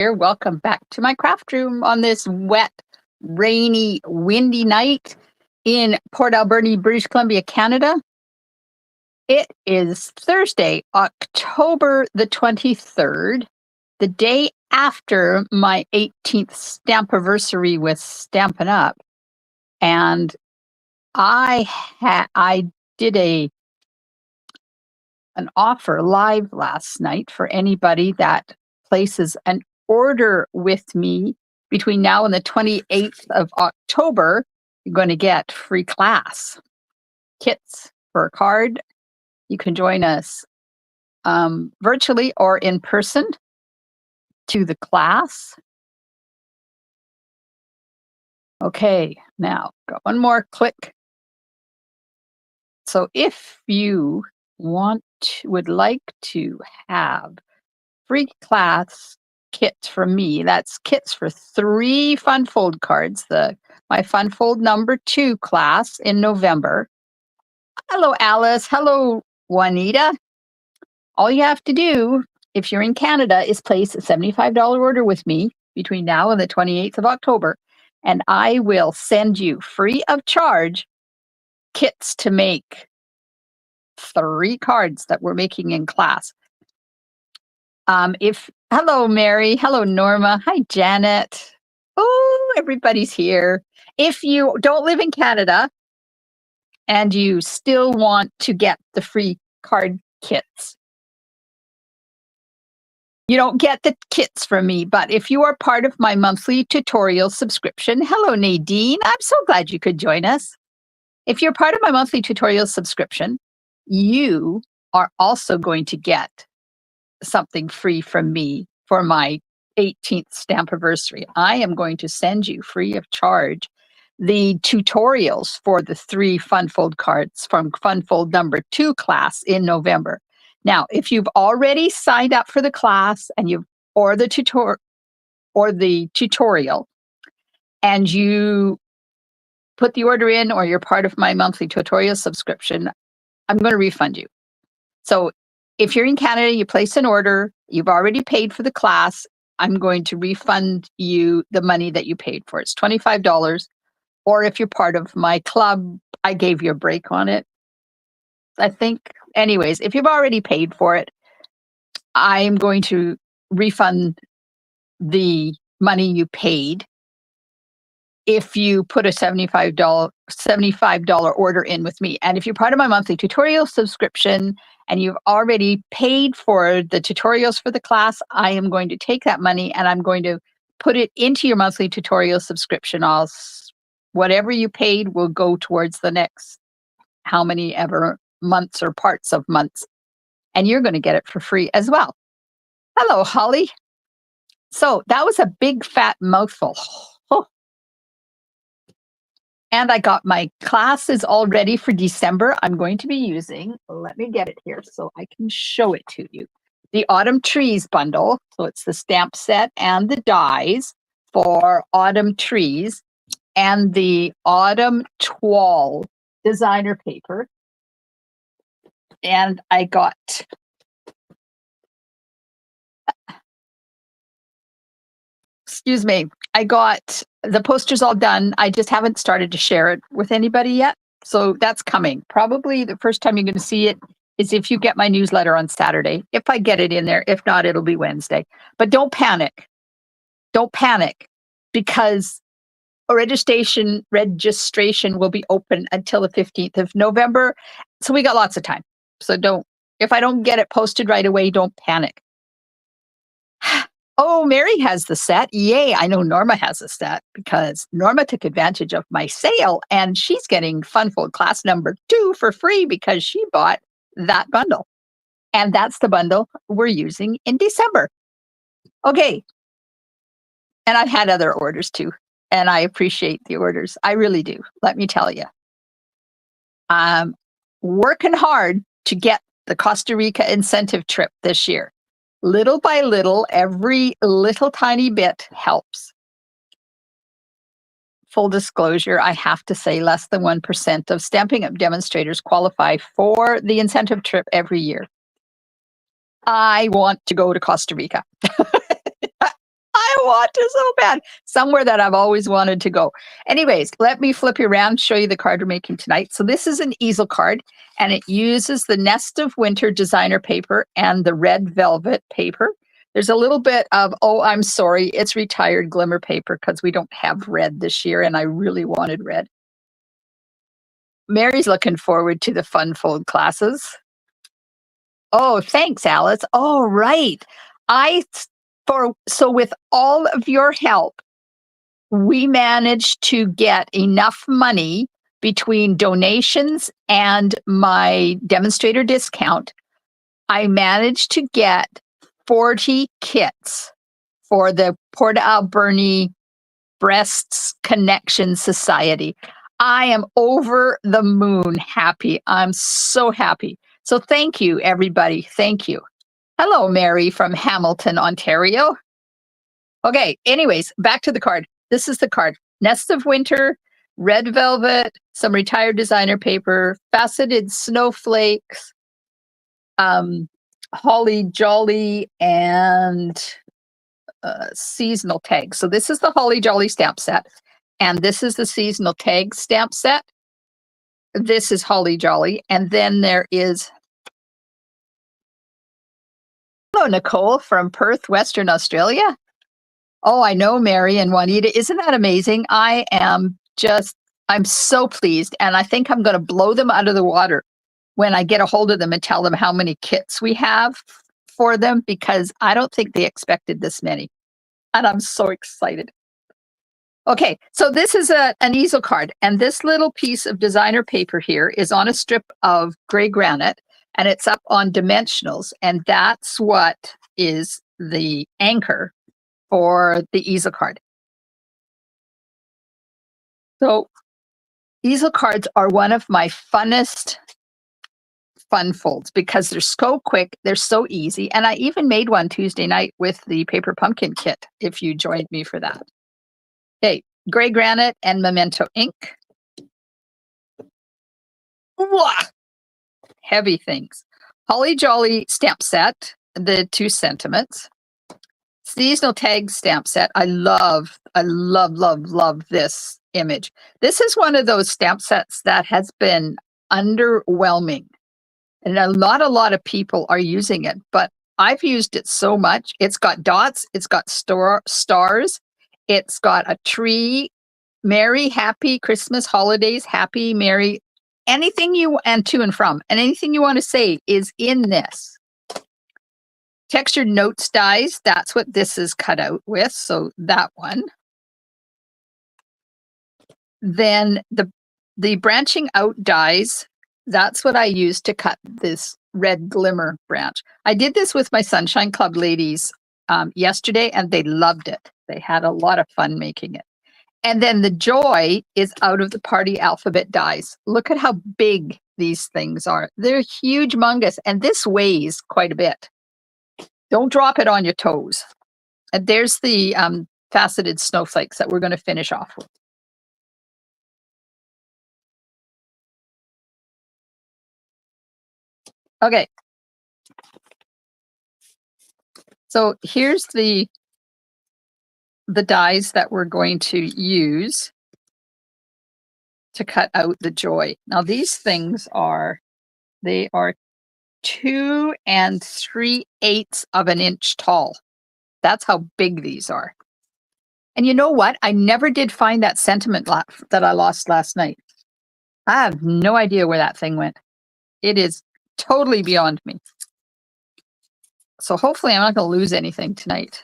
here. Welcome back to my craft room on this wet, rainy, windy night in Port Alberni, British Columbia, Canada. It is Thursday, October the 23rd, the day after my 18th stampiversary with Stampin' Up. And I did an offer live last night for anybody that places an order with me between now and the 28th of October. You're going to get free class kits for a card. You can join us virtually or in person to the class. Okay, now got one more click. So if you would like to have free class kits from me, that's kits for 3 Fun Fold cards, my Fun Fold number 2 class in November. Hello, Alice. Hello, Juanita. All you have to do, if you're in Canada, is place a $75 order with me between now and the 28th of October, and I will send you free of charge kits to make 3 cards that we're making in class. Hello, Mary. Hello, Norma. Hi, Janet. Oh, everybody's here. If you don't live in Canada and you still want to get the free card kits, you don't get the kits from me, but if you are part of my monthly tutorial subscription, hello, Nadine. I'm so glad you could join us. If you're part of my monthly tutorial subscription, you are also going to get something free from me for my 18th stampiversary. I am going to send you free of charge the tutorials for the 3 Fun Fold cards from Fun Fold number 2 class in November. Now, if you've already signed up for the class and or the tutorial and you put the order in, or you're part of my monthly tutorial subscription, I'm going to refund you. So if you're in Canada, you place an order, you've already paid for the class, I'm going to refund you the money that you paid for. It's $25. Or if you're part of my club, I gave you a break on it, I think. Anyways, if you've already paid for it, I'm going to refund the money you paid if you put a $75 order in with me. And if you're part of my monthly tutorial subscription and you've already paid for the tutorials for the class, I am going to take that money and I'm going to put it into your monthly tutorial subscription. Whatever you paid will go towards the next how many ever months or parts of months. And you're going to get it for free as well. Hello, Holly. So that was a big fat mouthful. And I got my classes all ready for December. I'm going to be using, let me get it here so I can show it to you, the Autumn Trees bundle. So it's the stamp set and the dies for Autumn Trees and the Autumn Toile designer paper. And I got I got the posters all done. I just haven't started to share it with anybody yet. So that's coming. Probably the first time you're going to see it is if you get my newsletter on Saturday. If I get it in there, if not, it'll be Wednesday. But don't panic. Don't panic, because registration will be open until the 15th of November. So we got lots of time. So if I don't get it posted right away, don't panic. Oh, Mary has the set. Yay. I know Norma has a set because Norma took advantage of my sale and she's getting Fun Fold class number 2 for free because she bought that bundle. And that's the bundle we're using in December. Okay. And I've had other orders too. And I appreciate the orders. I really do. Let me tell you. I'm working hard to get the Costa Rica incentive trip this year. Little by little, every little tiny bit helps. Full disclosure, I have to say less than 1% of Stampin' Up! Demonstrators qualify for the incentive trip every year. I want to go to Costa Rica. want to so bad. Somewhere that I've always wanted to go. Anyways, let me flip you around, show you the card we're making tonight. So this is an easel card, and it uses the Nest of Winter designer paper and the red velvet paper. There's a little bit of, oh, I'm sorry, it's retired glimmer paper because we don't have red this year, and I really wanted red. Mary's looking forward to the fun fold classes. Oh, thanks, Alice. All right. I so with all of your help, we managed to get enough money between donations and my demonstrator discount. I managed to get 40 kits for the Port Alberni Breasts Connection Society. I am over the moon happy. I'm so happy. So thank you, everybody. Thank you. Hello, Mary from Hamilton, Ontario. Okay, anyways, back to the card. This is the card. Nest of Winter, red velvet, some retired designer paper, faceted snowflakes, holly jolly, and seasonal tags. So this is the holly jolly stamp set, and this is the seasonal tag stamp set. This is holly jolly, and then there is, hello, Nicole from Perth, Western Australia. Oh, I know, Mary and Juanita. Isn't that amazing? I'm so pleased. And I think I'm going to blow them out of the water when I get a hold of them and tell them how many kits we have for them, because I don't think they expected this many. And I'm so excited. Okay, so this is an easel card. And this little piece of designer paper here is on a strip of gray granite, and it's up on dimensionals. And that's what is the anchor for the easel card. So easel cards are one of my funnest fun folds because they're so quick, they're so easy. And I even made one Tuesday night with the paper pumpkin kit, if you joined me for that. Okay, gray granite and memento ink. Wah! Heavy things. Holly Jolly stamp set, the 2 sentiments. Seasonal tag stamp set. I love this image. This is one of those stamp sets that has been underwhelming. And a lot of people are using it, but I've used it so much. It's got dots, it's got stars, it's got a tree, Merry, Happy Christmas, Holidays, Happy, Merry, anything you, and to and from, and anything you want to say is in this. Textured notes dies, that's what this is cut out with, so that one. Then the branching out dies, that's what I used to cut this red glimmer branch. I did this with my Sunshine Club ladies yesterday, and they loved it. They had a lot of fun making it. And then the joy is out of the party alphabet dies. Look at how big these things are. They're huge mungus, and this weighs quite a bit. Don't drop it on your toes. And there's the faceted snowflakes that we're going to finish off with. Okay. So here's the dies that we're going to use to cut out the joy. Now these things they are 2 3/8 of an inch tall. That's how big these are. And you know what? I never did find that sentiment that I lost last night. I have no idea where that thing went. It is totally beyond me. So hopefully I'm not going to lose anything tonight.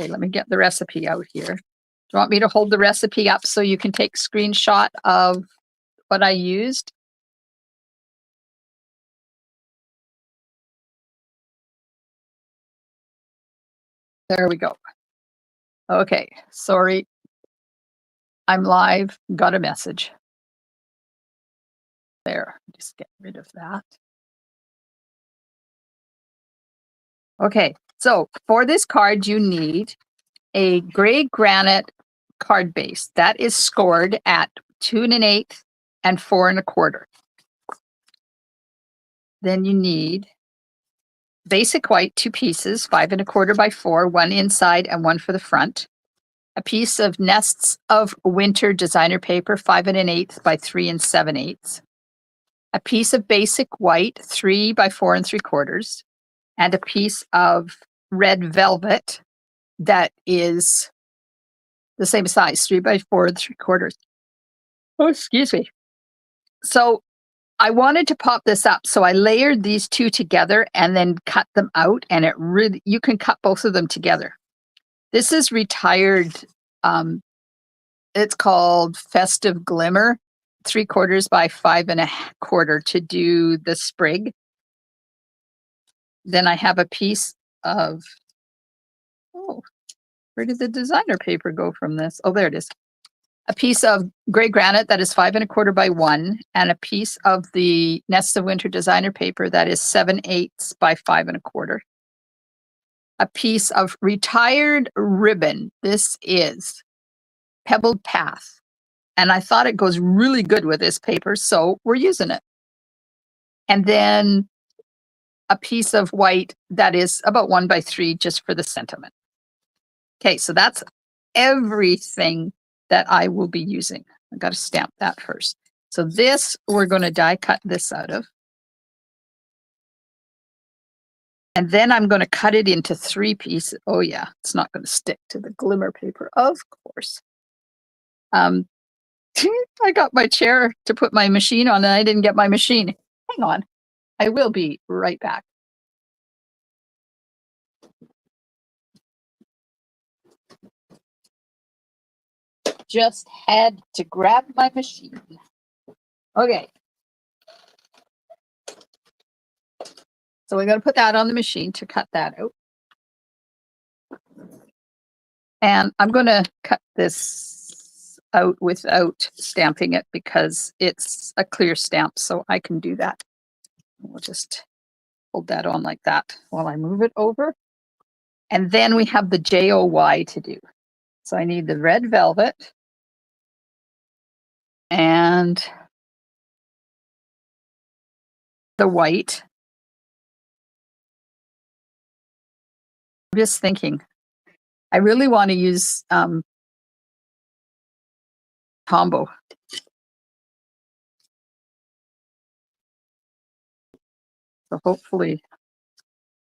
Okay, let me get the recipe out here. Do you want me to hold the recipe up so you can take screenshot of what I used? There we go. Okay, sorry. I'm live, got a message. There, just get rid of that. Okay, so for this card, you need a gray granite card base that is scored at 2 1/8 and 4 1/4. Then you need basic white, 2 pieces, 5 1/4 by 4, one inside and one for the front. A piece of Nests of Winter designer paper, 5 1/8 by 3 7/8. A piece of basic white, 3 by 4 3/4, and a piece of red velvet that is the same size, 3 by 4 3/4. Oh, excuse me. So I wanted to pop this up, so I layered these two together and then cut them out, and it really, you can cut both of them together. This is retired, it's called Festive Glimmer, 3/4 by 5 1/4 to do the sprig. Then I have a piece of, oh, where did the designer paper go from this? Oh, there it is. A piece of gray granite that is 5 1/4 by 1, and a piece of the Nests of Winter designer paper that is 7/8 by 5 1/4. A piece of retired ribbon. This is Pebbled Path, and I thought it goes really good with this paper, so we're using it. And then a piece of white that is about 1 by 3 just for the sentiment. Okay, so that's everything that I will be using. I got to stamp that first. So this, we're going to die cut this out of. And then I'm going to cut it into 3 pieces. Oh yeah, it's not going to stick to the glimmer paper, of course. I got my chair to put my machine on and I didn't get my machine. Hang on, I will be right back. Just had to grab my machine. Okay. So we're going to put that on the machine to cut that out. And I'm going to cut this out without stamping it because it's a clear stamp, so I can do that. We'll just hold that on like that while I move it over. And then we have the JOY to do. So I need the red velvet and the white. I'm just thinking, I really want to use Tombow. So hopefully,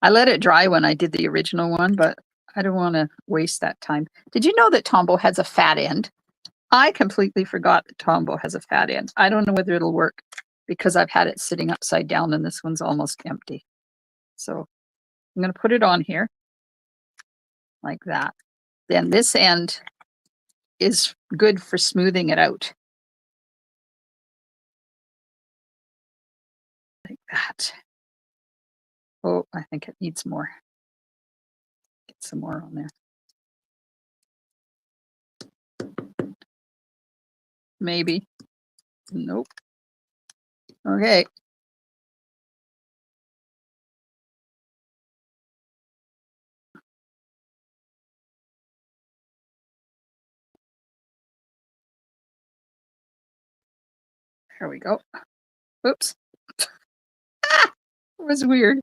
I let it dry when I did the original one, but I don't want to waste that time. Did you know that Tombow has a fat end? I completely forgot that Tombow has a fat end. I don't know whether it'll work because I've had it sitting upside down and this one's almost empty. So I'm going to put it on here like that. Then this end is good for smoothing it out. Like that. Oh, I think it needs more. Get some more on there. Maybe. Nope. Okay. There we go. Oops. Ah, it was weird.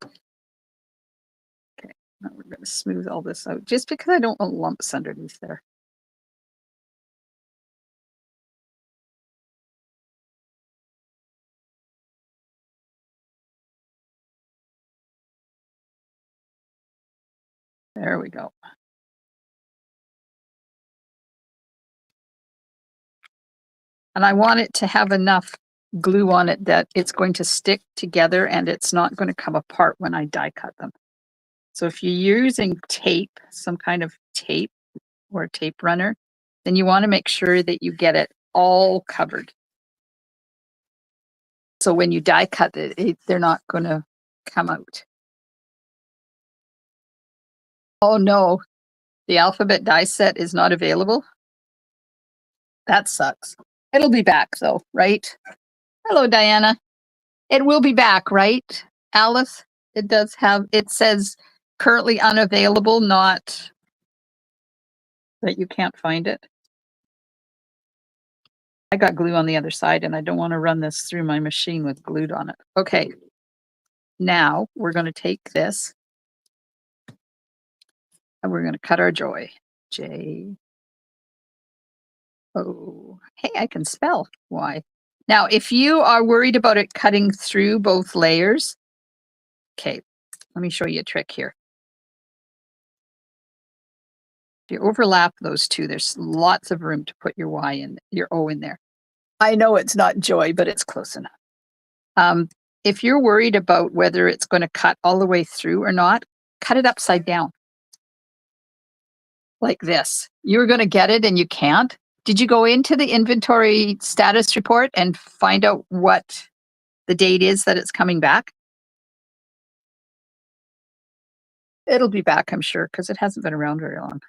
Okay, now we're going to smooth all this out just because I don't want lumps underneath there. There we go. And I want it to have enough glue on it that it's going to stick together and it's not going to come apart when I die cut them. So if you're using tape, some kind of tape or a tape runner, then you want to make sure that you get it all covered. So when you die cut it, they're not going to come out. Oh no, the alphabet die set is not available. That sucks. It'll be back though, right? Hello, Diana. It will be back, right, Alice? It does have, it says currently unavailable, not that you can't find it. I got glue on the other side and I don't want to run this through my machine with glued on it. Okay. Now we're going to take this And we're going to cut our joy. J. Oh, hey, I can spell. Why? Now, if you are worried about it cutting through both layers, okay, let me show you a trick here. If you overlap those two, there's lots of room to put your Y in, your O in there. I know it's not joy, but it's close enough. If you're worried about whether it's going to cut all the way through or not, cut it upside down. Like this. You're going to get it and you can't. Did you go into the inventory status report and find out what the date is that it's coming back? It'll be back, I'm sure, because it hasn't been around very long.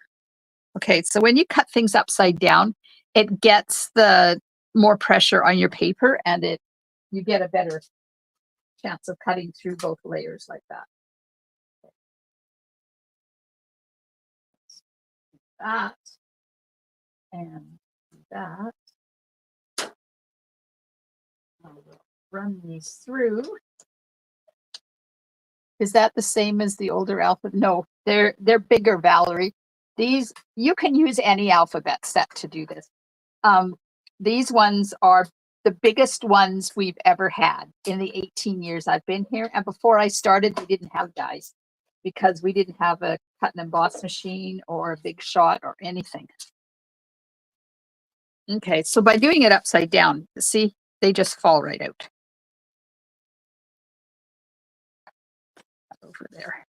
Okay, so when you cut things upside down, it gets the more pressure on your paper and you get a better chance of cutting through both layers like that. That and that. I'll run these through. Is that the same as the older alphabet? No, they're bigger, Valerie. These, you can use any alphabet set to do this. These ones are the biggest ones we've ever had in the 18 years I've been here. And before I started, we didn't have dies because we didn't have a cut and emboss machine or a big shot or anything. Okay, so by doing it upside down, see, they just fall right out. Over there.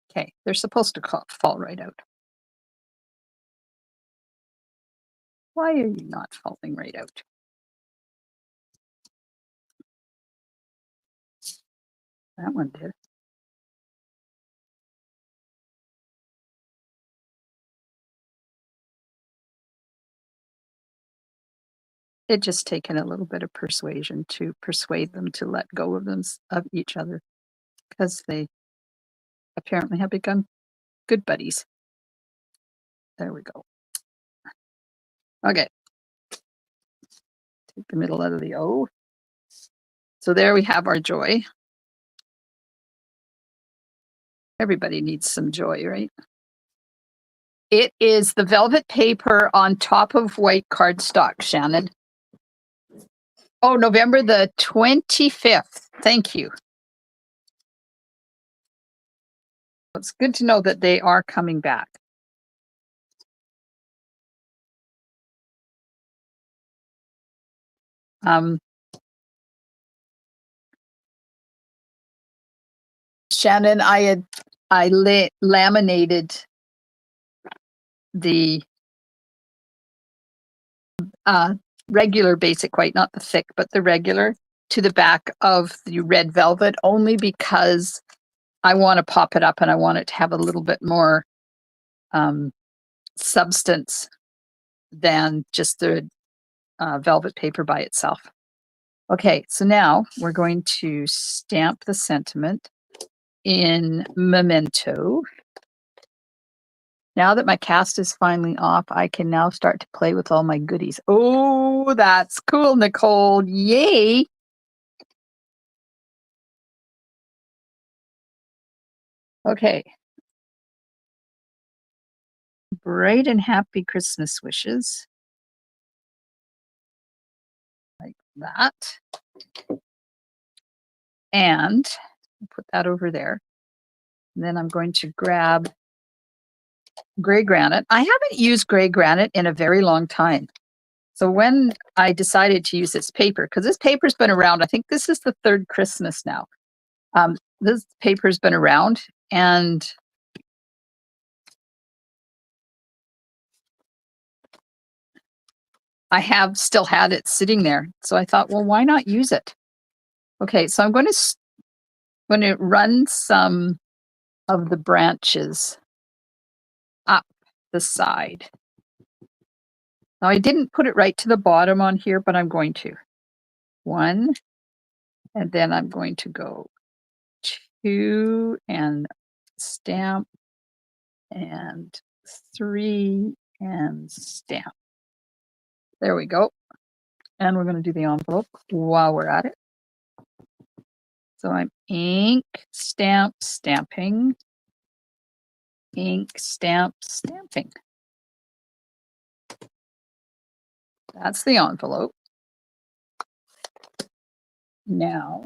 Okay, they're supposed to fall right out. Why are you not falling right out? That one did. It just taken a little bit of persuasion to persuade them to let go of each other because they apparently have become good buddies. There we go. Okay. Take the middle out of the O. So there we have our joy. Everybody needs some joy, right? It is the velvet paper on top of white cardstock, Shannon. Oh, November the 25th. Thank you. It's good to know that they are coming back. Shannon, I laminated the regular basic white, not the thick, but the regular, to the back of the red velvet, only because I want to pop it up and I want it to have a little bit more substance than just the velvet paper by itself. Okay, so now we're going to stamp the sentiment in Memento. Now that my cast is finally off, I can now start to play with all my goodies. Oh, that's cool, Nicole. Yay. Okay. Bright and happy Christmas wishes. Like that. And put that over there. And then I'm going to grab gray granite. I haven't used gray granite in a very long time. So when I decided to use this paper, because this paper's been around, I think this is the third Christmas now. This paper's been around and I have still had it sitting there. So I thought, well, why not use it? Okay, so I'm going to run some of the branches up the side. Now I didn't put it right to the bottom on here, but I'm going to. 1, and then I'm going to go 2 and stamp, and 3 and stamp. There we go. And we're going to do the envelope while we're at it. So I'm ink, stamp, stamping, ink, stamp, stamping. That's the envelope. Now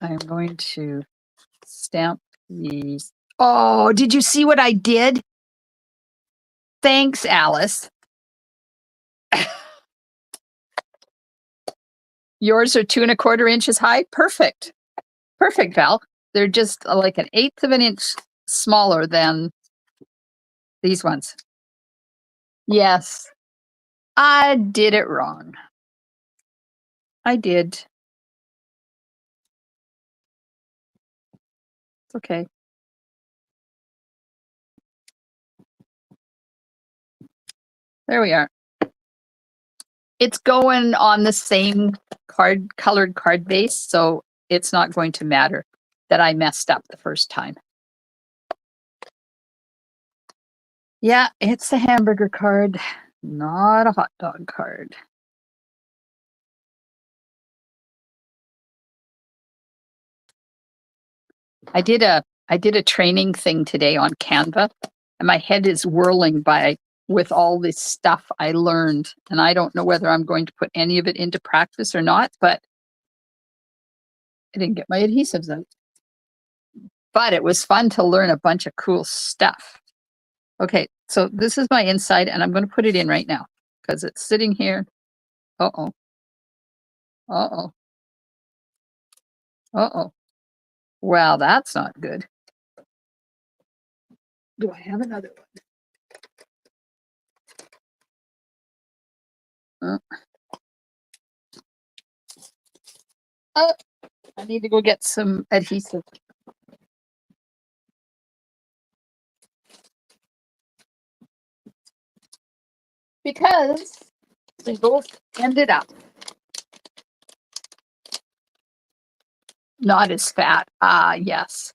I'm going to stamp these. Oh, did you see what I did? Thanks, Alice. Yours are 2¼ inches high? Perfect. Perfect, Val. They're just like 1/8 of an inch smaller than these ones. Yes, I did it wrong. I did. It's okay. There we are. It's going on the same colored card base, so it's not going to matter that I messed up the first time. Yeah, it's a hamburger card, not a hot dog card. I did a training thing today on Canva, and my head is whirling with all this stuff I learned, and I don't know whether I'm going to put any of it into practice or not, but I didn't get my adhesives out. But it was fun to learn a bunch of cool stuff. Okay, so this is my inside, and I'm going to put it in right now because it's sitting here. Uh-oh. Uh-oh. Uh-oh. Well, that's not good. Do I have another one? Oh, I need to go get some adhesive. Because they both ended up not as fat. Ah, yes.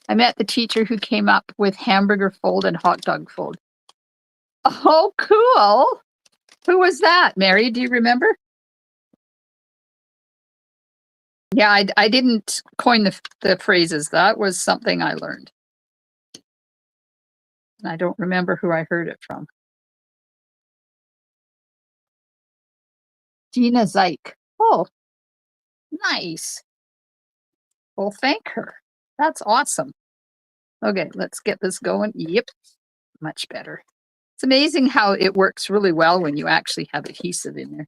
I met the teacher who came up with hamburger fold and hot dog fold. Oh, cool. Who was that, Mary? Do you remember? Yeah, I didn't coin the phrases. That was something I learned. And I don't remember who I heard it from. Gina Zeik. Oh, nice. Well, thank her. That's awesome. Okay, let's get this going. Yep, much better. It's amazing how it works really well when you actually have adhesive in there.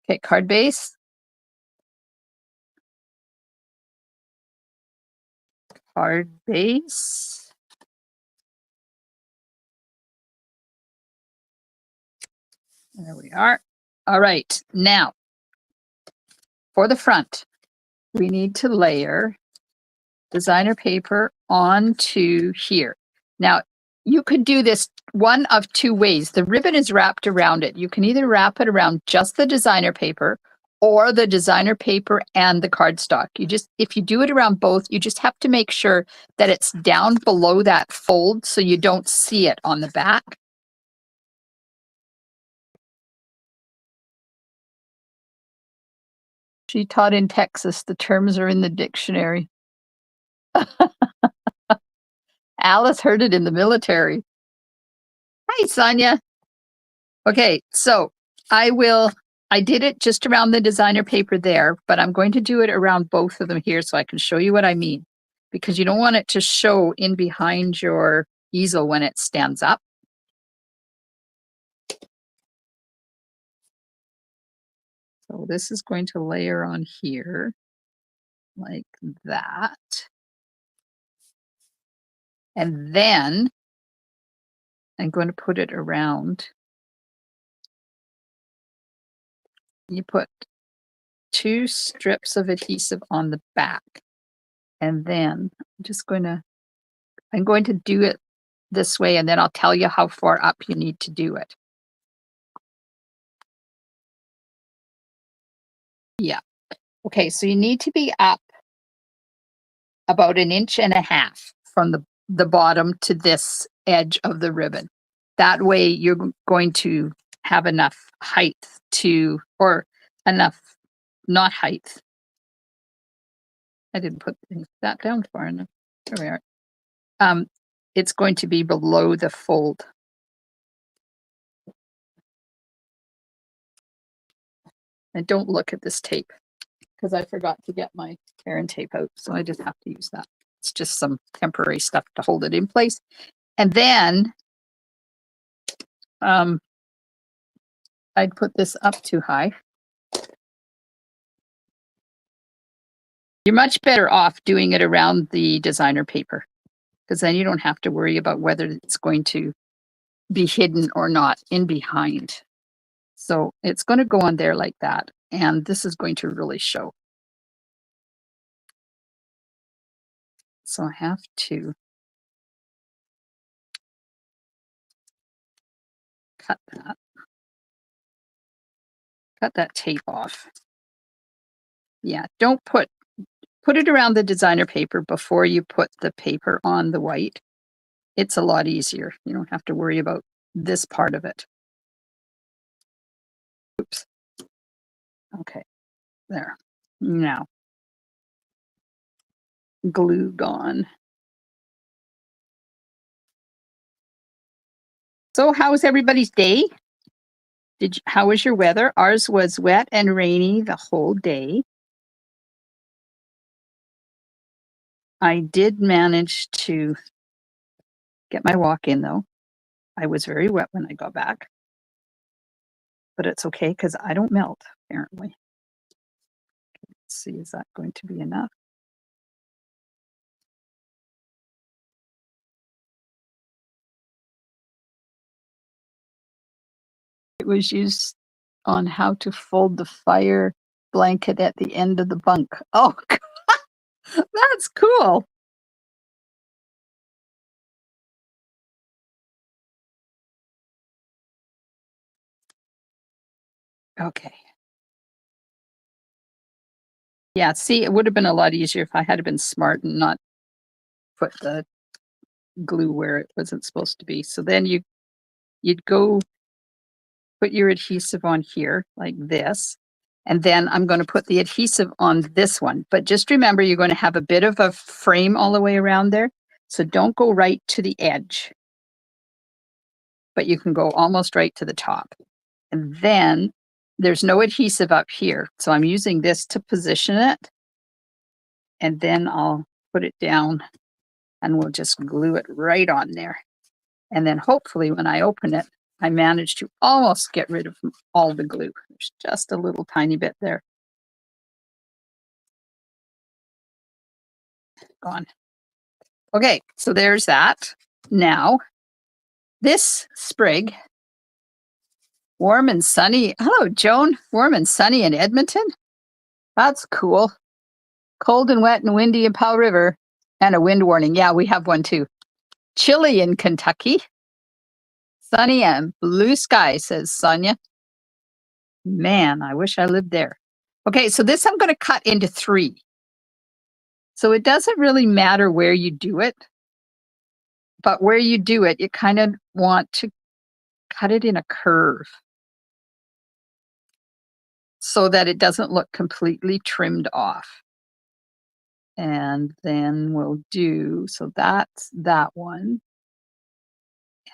Okay, card base. Card base. There we are. All right, now for the front, we need to layer designer paper onto here. Now, you could do this one of two ways. The ribbon is wrapped around it. You can either wrap it around just the designer paper or the designer paper and the cardstock. If you do it around both, you just have to make sure that it's down below that fold so you don't see it on the back. She taught in Texas. The terms are in the dictionary. Alice heard it in the military. Hi, Sonia. Okay, so I did it just around the designer paper there, but I'm going to do it around both of them here so I can show you what I mean. Because you don't want it to show in behind your easel when it stands up. So this is going to layer on here like that. And then I'm going to put it around. You put 2 strips of adhesive on the back. And then I'm going to do it this way, and then I'll tell you how far up you need to do it. Yeah. Okay, so you need to be up about 1.5 inches from the bottom to this edge of the ribbon. That way you're going to have enough height or enough, not height, I didn't put that down far enough. There we are. It's going to be below the fold. And don't look at this tape because I forgot to get my Heron tape out. So I just have to use that. It's just some temporary stuff to hold it in place. And then I'd put this up too high. You're much better off doing it around the designer paper because then you don't have to worry about whether it's going to be hidden or not in behind. So it's going to go on there like that. And this is going to really show. So I have to cut that tape off. Yeah, don't put it around the designer paper before you put the paper on the white. It's a lot easier. You don't have to worry about this part of it. Oops. Okay, there. Now, glue gone. So how was everybody's day? How was your weather? Ours was wet and rainy the whole day. I did manage to get my walk in though. I was very wet when I got back. But it's okay because I don't melt, apparently. Let's see, is that going to be enough? It was used on how to fold the fire blanket at the end of the bunk. Oh, that's cool. Okay. Yeah, see, it would have been a lot easier if I had been smart and not put the glue where it wasn't supposed to be. So then you'd go put your adhesive on here like this. And then I'm going to put the adhesive on this one. But just remember, you're going to have a bit of a frame all the way around there. So don't go right to the edge, but you can go almost right to the top. And then there's no adhesive up here. So I'm using this to position it. And then I'll put it down and we'll just glue it right on there. And then hopefully when I open it, I managed to almost get rid of all the glue. There's just a little tiny bit there. Gone. Okay, so there's that. Now, this sprig, warm and sunny. Hello, Joan. Warm and sunny in Edmonton. That's cool. Cold and wet and windy in Powell River. And a wind warning. Yeah, we have one too. Chilly in Kentucky. Sunny and blue sky, says Sonia. Man, I wish I lived there. Okay, so this I'm going to cut into 3. So it doesn't really matter where you do it, but where you do it, you kind of want to cut it in a curve so that it doesn't look completely trimmed off. And then we'll do, so that's that one.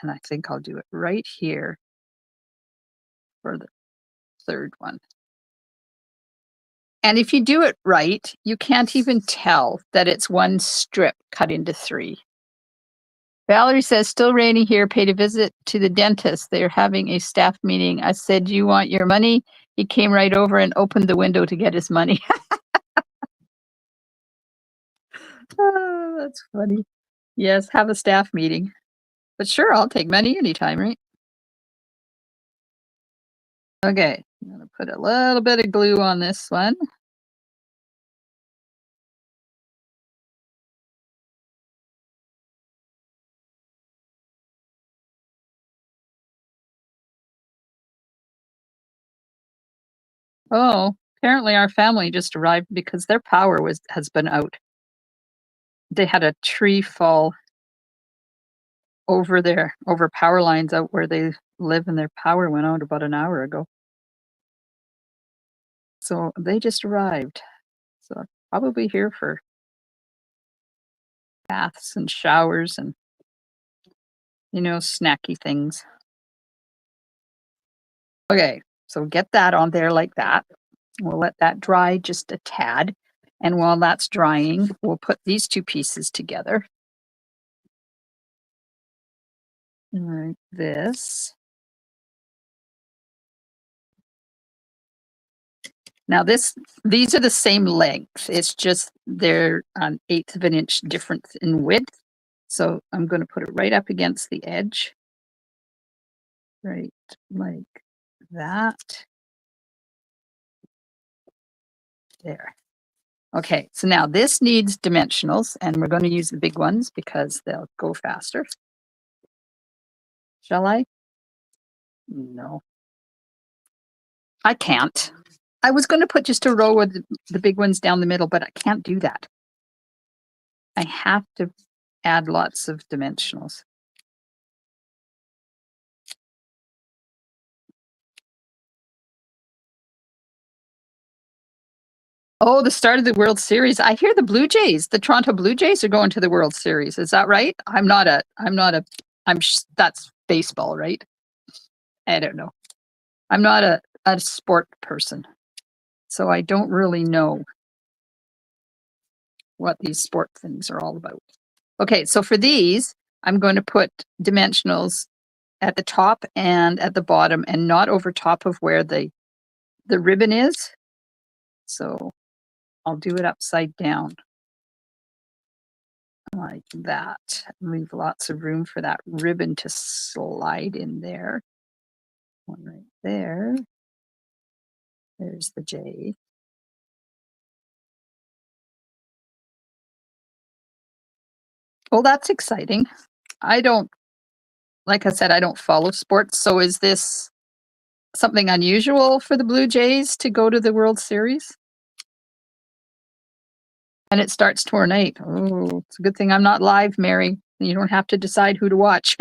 And I think I'll do it right here for the 3rd one. And if you do it right, you can't even tell that it's one strip cut into 3. Valerie says, still raining here, paid a visit to the dentist. They're having a staff meeting. I said, you want your money? He came right over and opened the window to get his money. Oh, that's funny. Yes, have a staff meeting. But sure, I'll take money anytime, right? Okay, I'm going to put a little bit of glue on this one. Oh, apparently our family just arrived because their power has been out. They had a tree fall over power lines out where they live, and their power went out about an hour ago. So they just arrived. So I'll probably here for baths and showers and, snacky things. Okay, so get that on there like that. We'll let that dry just a tad. And while that's drying, we'll put these two pieces together. Like this. Now these are the same length. It's just they're an eighth of an inch difference in width. So I'm going to put it right up against the edge. Right like that. There. Okay, so now this needs dimensionals, and we're going to use the big ones because they'll go faster. Shall I? No. I can't. I was going to put just a row of the big ones down the middle, but I can't do that. I have to add lots of dimensionals. Oh, the start of the World Series. I hear the Blue Jays, the Toronto Blue Jays are going to the World Series. Is that right? That's baseball, right? I don't know. I'm not a sport person, so I don't really know what these sport things are all about. Okay, so for these, I'm going to put dimensionals at the top and at the bottom and not over top of where the ribbon is. So I'll do it upside down like that. Leave lots of room for that ribbon to slide in there. One right there. There's the J. Well, that's exciting. Like I said, I don't follow sports. So is this something unusual for the Blue Jays to go to the World Series? And it starts tomorrow night. Oh, it's a good thing I'm not live, Mary. You don't have to decide who to watch.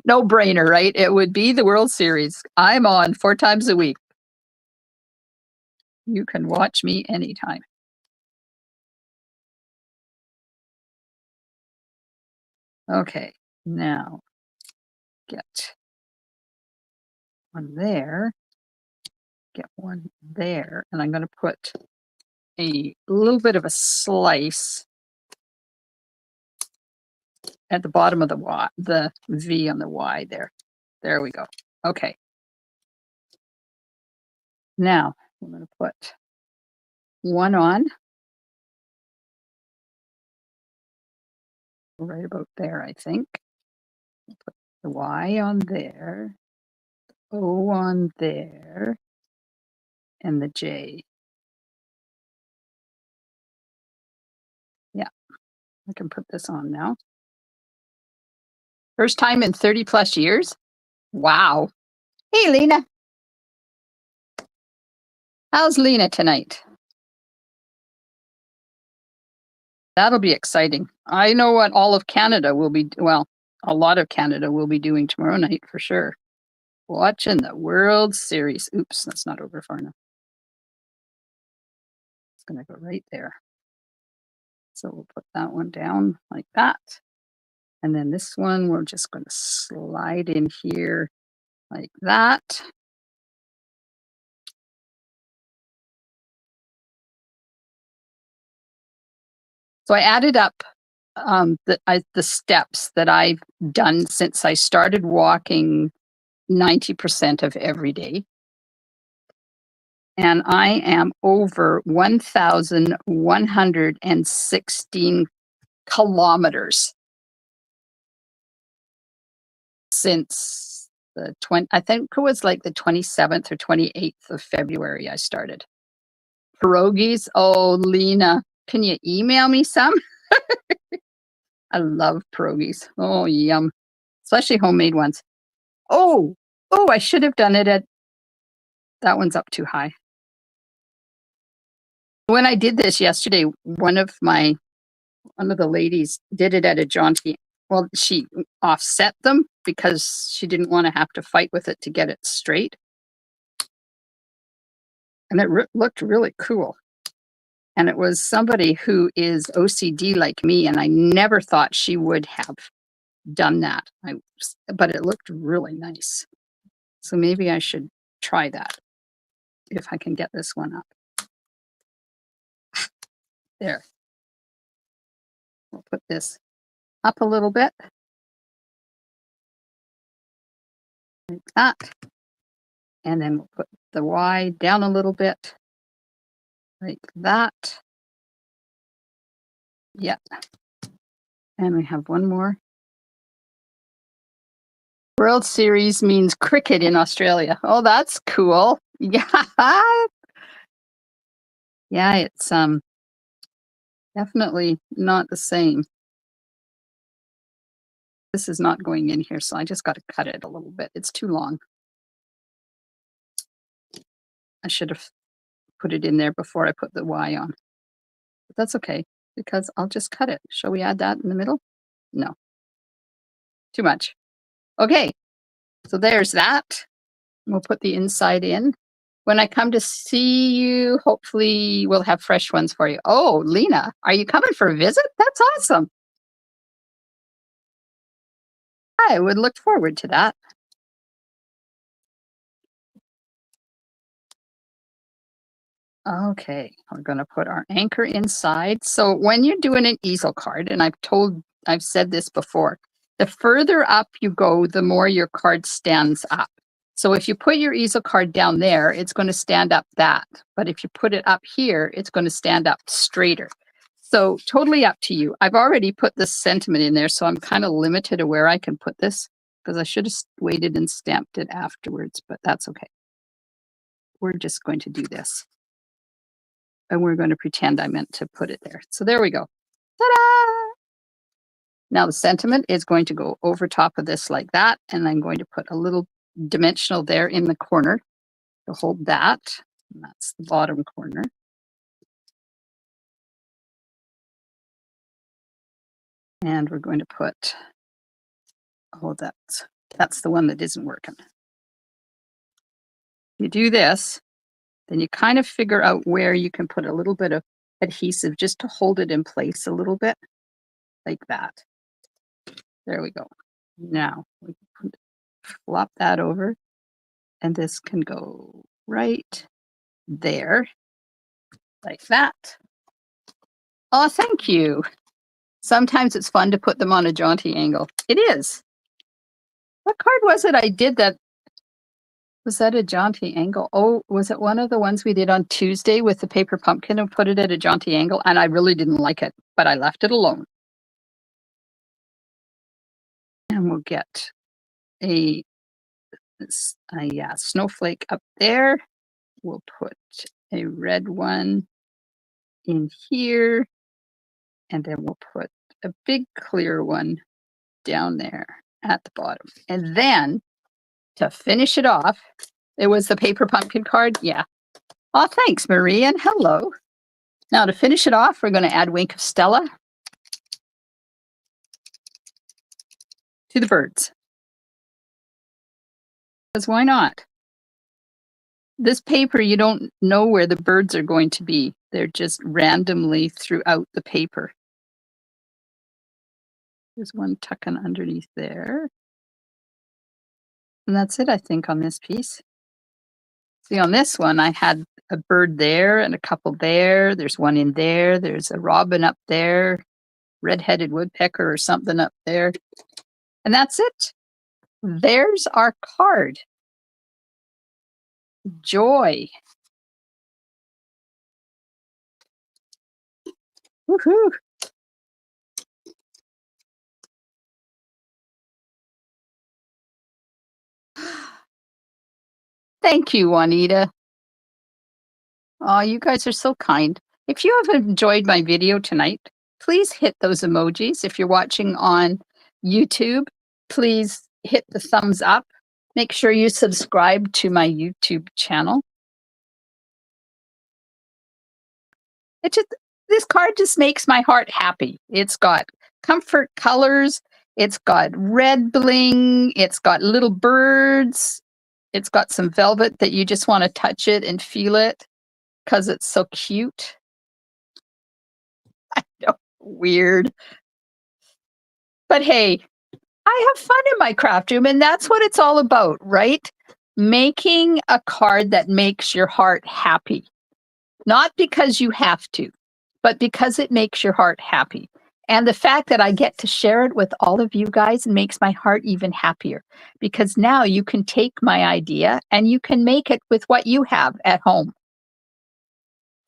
No brainer, right? It would be the World Series. I'm on 4 times a week. You can watch me anytime. Okay, now get one there, get one there, and I'm going to put a little bit of a slice at the bottom of the Y, the V on the Y there. There we go. Okay. Now I'm going to put one on right about there, I think. Put the Y on there, O on there, and the J. Yeah, I can put this on now. First time in 30 plus years? Wow. Hey, Lena. How's Lena tonight? That'll be exciting. I know what all of Canada will be, well, a lot of Canada will be doing tomorrow night for sure. Watching the World Series. Oops, that's not over far enough. It's going to go right there. So we'll put that one down like that. And then this one, we're just going to slide in here like that. So I added up the steps that I've done since I started walking 90% of every day. And I am over 1,116 kilometers since I think it was like the 27th or 28th of February I started. Pierogies, oh, Lena, can you email me some? I love pierogies. Oh, yum. Especially homemade ones. Oh, I should have done it at, that one's up too high. When I did this yesterday, one of the ladies did it at a jaunty. Well, she offset them because she didn't want to have to fight with it to get it straight. And it looked really cool. And it was somebody who is OCD like me, and I never thought she would have done that. But it looked really nice. So maybe I should try that if I can get this one up. There. We'll put this up a little bit. Like that. And then we'll put the Y down a little bit. Like that. Yeah. And we have one more. World Series means cricket in Australia. Oh, that's cool. Yeah. Yeah, it's definitely not the same. This is not going in here, so I just got to cut it a little bit. It's too long. I should have put it in there before I put the Y on. But that's okay, because I'll just cut it. Shall we add that in the middle? No. Too much. Okay, so there's that. We'll put the inside in. When I come to see you, hopefully we'll have fresh ones for you. Oh, Lena, are you coming for a visit? That's awesome. I would look forward to that. Okay, we're going to put our anchor inside. So when you're doing an easel card, and I've said this before, the further up you go, the more your card stands up. So if you put your easel card down there, it's going to stand up that. But if you put it up here, it's going to stand up straighter. So totally up to you. I've already put this sentiment in there, so I'm kind of limited to where I can put this because I should have waited and stamped it afterwards, but that's okay. We're just going to do this. And we're going to pretend I meant to put it there. So there we go. Ta-da! Now the sentiment is going to go over top of this like that, and I'm going to put a little dimensional there in the corner to hold that. And that's the bottom corner. And we're going to put, oh, that's the one that isn't working. You do this, then you kind of figure out where you can put a little bit of adhesive just to hold it in place a little bit, like that. There we go. Now we can flop that over, and this can go right there, like that. Oh, thank you. Sometimes it's fun to put them on a jaunty angle. It is. What card was it I did that? Was that a jaunty angle? Oh, was it one of the ones we did on Tuesday with the paper pumpkin and put it at a jaunty angle? And I really didn't like it, but I left it alone. And we'll get a snowflake up there. We'll put a red one in here. And then we'll put a big clear one down there at the bottom. And then to finish it off, it was the paper pumpkin card. Yeah. Oh, thanks, Marie, and hello. Now to finish it off, we're going to add Wink of Stella to the birds. Because why not? This paper, you don't know where the birds are going to be. They're just randomly throughout the paper. There's one tucking underneath there. And that's it, I think, on this piece. See, on this one, I had a bird there and a couple there. There's one in there. There's a robin up there, red-headed woodpecker or something up there. And that's it. There's our card. Joy. Woohoo. Thank you, Juanita. Oh, you guys are so kind. If you have enjoyed my video tonight, please hit those emojis. If you're watching on YouTube, please hit the thumbs up. Make sure you subscribe to my YouTube channel. This card just makes my heart happy. It's got comfort colors. It's got red bling. It's got little birds. It's got some velvet that you just want to touch it and feel it because it's so cute. Weird. But hey, I have fun in my craft room, and that's what it's all about, right? Making a card that makes your heart happy. Not because you have to, but because it makes your heart happy. And the fact that I get to share it with all of you guys makes my heart even happier because now you can take my idea and you can make it with what you have at home.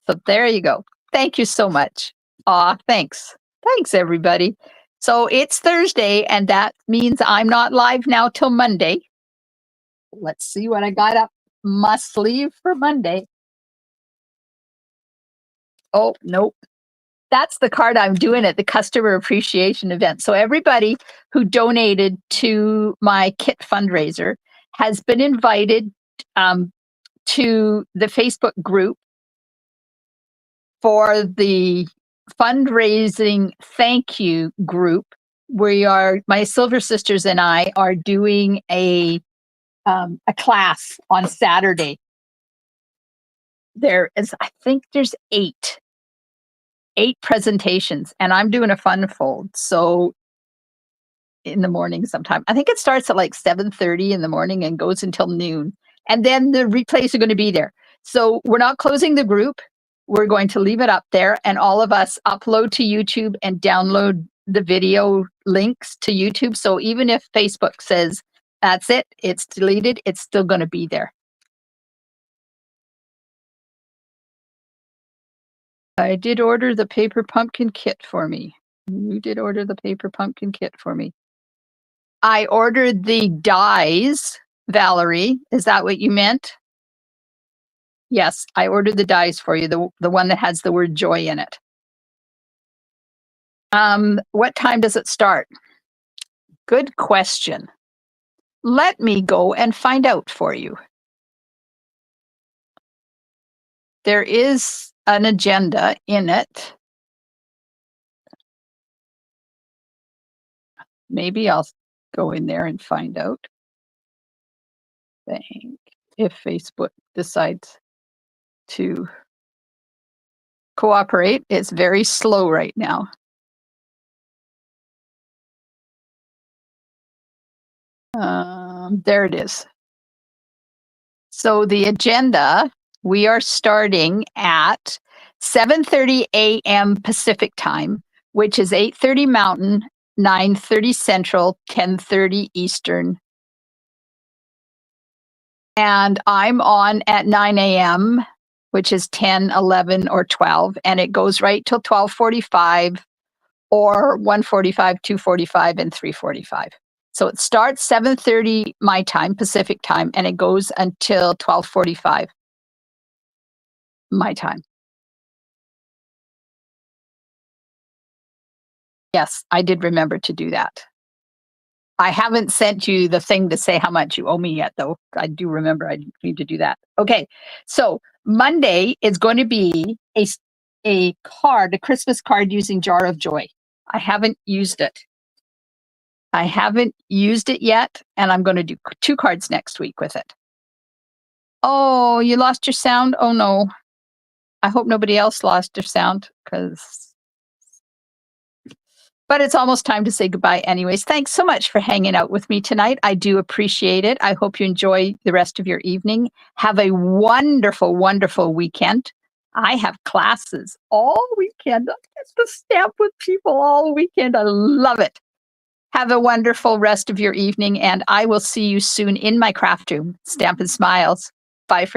So there you go. Thank you so much. Aw, thanks. Thanks, everybody. So it's Thursday, and that means I'm not live now till Monday. Let's see what I got up my sleeve for Monday. Oh, nope. That's the card I'm doing at the customer appreciation event. So everybody who donated to my kit fundraiser has been invited um, to the Facebook group for the fundraising thank you group. We are my Silver Sisters and I are doing a class on Saturday. There is, I think there's eight presentations, and I'm doing a fun fold. So in the morning sometime. I think it starts at like 7:30 in the morning and goes until noon. And then the replays are going to be there. So we're not closing the group. We're going to leave it up there and all of us upload to YouTube and download the video links to YouTube. So even if Facebook says that's it, it's deleted, it's still going to be there. I did order the paper pumpkin kit for me. You did order the paper pumpkin kit for me. I ordered the dies, Valerie. Is that what you meant? Yes, I ordered the dies for you, the one that has the word joy in it. What time does it start? Good question. Let me go and find out for you. There is an agenda in it. Maybe I'll go in there and find out. If Facebook decides to cooperate. It's very slow right now. There it is. So the agenda, we are starting at 7:30 a.m. Pacific time, which is 8:30 Mountain, 9:30 Central, 10:30 Eastern. And I'm on at 9 a.m., which is 10, 11, or 12, and it goes right till 12:45 or 1:45, 2:45, and 3:45. So it starts 7:30 my time, Pacific time, and it goes until 12:45 my time. Yes, I did remember to do that. I haven't sent you the thing to say how much you owe me yet, though. I do remember I need to do that. Okay, so Monday is going to be a card, a Christmas card using Jar of Joy. I haven't used it. I haven't used it yet, and I'm going to do 2 cards next week with it. Oh, you lost your sound? Oh no. I hope nobody else lost their sound but it's almost time to say goodbye anyways. Thanks so much for hanging out with me tonight. I do appreciate it. I hope you enjoy the rest of your evening. Have a wonderful, wonderful weekend. I have classes all weekend. I get to stamp with people all weekend. I love it. Have a wonderful rest of your evening, and I will see you soon in my craft room. Stampin' Smiles. Bye for